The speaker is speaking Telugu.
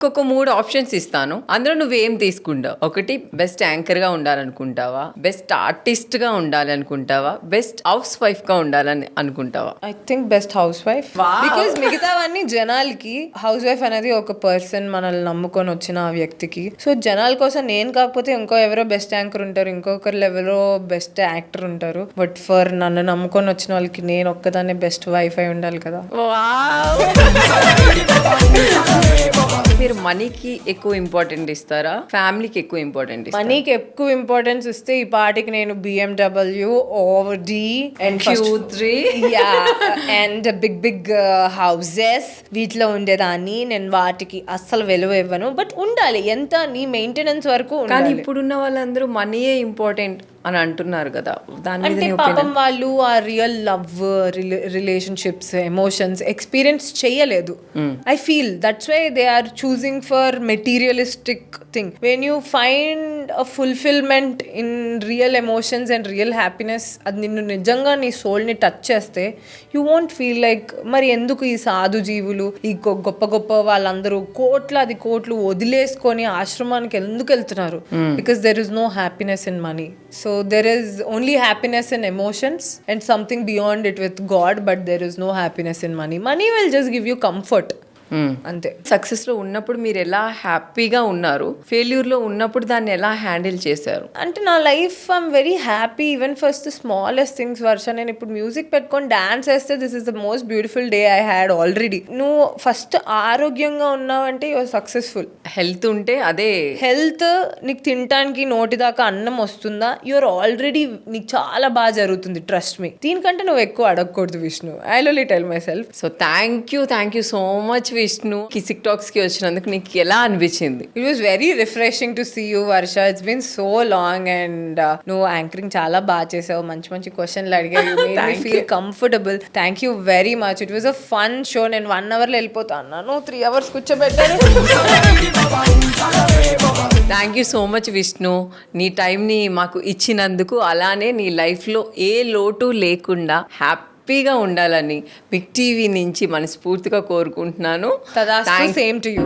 ఒక 3 ఆప్షన్స్ ఇస్తాను. అందులో నువ్వేం తీసుకుంటావు? ఒకటి బెస్ట్ యాంకర్ గా ఉండాలనుకుంటావా, బెస్ట్ ఆర్టిస్ట్ గా ఉండాలనుకుంటావా, బెస్ట్ హౌస్ వైఫ్ గా ఉండాలని అనుకుంటావా? I think best house wife. Because మిగతావన్నీ జనాలకి, హౌస్ వైఫ్ అనేది ఒక పర్సన్ మనల్ని నమ్ముకొని వచ్చిన ఆ వ్యక్తికి. సో జనాల కోసం నేను కాకపోతే ఇంకో ఎవరో బెస్ట్ యాంకర్ ఉంటారు, ఇంకొకరు ఎవరో బెస్ట్ యాక్టర్ ఉంటారు. బట్ ఫర్ నన్ను నమ్ముకొని వచ్చిన వాళ్ళకి నేను ఒక్కదాన్ని బెస్ట్ వైఫ్ అయి ఉండాలి కదా. మీరు మనీకి ఎక్కువ ఇంపార్టెంట్ ఇస్తారా, ఫ్యామిలీకి ఎక్కువ ఇంపార్టెంట్ ఇస్తారా? మనీకి ఎక్కువ ఇంపార్టెన్స్ ఇస్తే ఈ పాటికి నేను BMW, Audi and Q3 and big houses వీటిలో ఉండేదాన్ని. నేను వాటికి అస్సలు విలువ ఇవ్వను. బట్ ఉండాలి, ఎంత నీ మెయింటెనెన్స్ వరకు కానీ ఉండాలి. ఇప్పుడున్న వాళ్ళందరూ మనీయే ఇంపార్టెంట్ అని అంటున్నారు కదా, దాని మీద అంటే నీ పాపం opinion? వాళ్ళు ఆ real love, relationships, emotions experience చేయలేదు. I feel that's why they are choosing for materialistic thing. When you find a fulfilment in real emotions and real happiness, అది నిన్ను నిజంగా నీ సోల్ని టచ్ చేస్తే యూ వోంట్ ఫీల్ లైక్ మరి ఎందుకు ఈ సాధు జీవులు, ఈ గొప్ప గొప్ప వాళ్ళందరూ కోట్లు వదిలేసుకొని ఆశ్రమానికి ఎందుకు వెళ్తున్నారు? Because there is no happiness in money. So there is only happiness in emotions and something beyond it with God, but there is no happiness in money. Money will just give you comfort. అంతే. సక్సెస్ లో ఉన్నప్పుడు మీరు ఎలా హ్యాపీగా ఉన్నారు, ఫెయిల్యూర్ లో ఉన్నప్పుడు దాన్ని ఎలా హ్యాండిల్ చేశారు? అంటే నా life I'm very happy even first smallest things. Varsha, నేను ఇప్పుడు మ్యూజిక్ పెట్టుకొని డాన్స్ వేస్తే this is the most beautiful day I had already. నువ్వు ఫస్ట్ ఆరోగ్యంగా ఉన్నావంటే యువర్ సక్సెస్ఫుల్. హెల్త్ ఉంటే అదే హెల్త్. నీకు తినడానికి నోటి దాకా అన్నం వస్తుందా, యువర్ ఆల్రెడీ, నీకు చాలా బాగా జరుగుతుంది. Trust me. దీనికంటే నువ్వు ఎక్కువ అడగకూడదు Vishnu. I only tell my self. So thank you so much Vishnu. Kissik talks కి వచ్చినందుకు నీకు ఎలా అనిపించింది? It was very refreshing to see you, Varsha. It's been so long and నువ్వు యాంకరింగ్ చాలా బాగా చేసావు. మంచి క్వశ్చన్లు అడిగావు. You made me feel comfortable. Thank you very much. It was a fun show. నేను 1 hour లో వెళ్ళిపోతాను, నన్ను 3 hours కూర్చోబెట్టారు. Thank you so much Vishnu, నీ టైంని మాకు ఇచ్చినందుకు. అలానే నీ లైఫ్లో ఏ లోటు లేకుండా హ్యాపీగా ఉండాలని బిగ్ టీవీ నుంచి మనస్ఫూర్తిగా కోరుకుంటున్నాను. తదాస్తు. Same to you.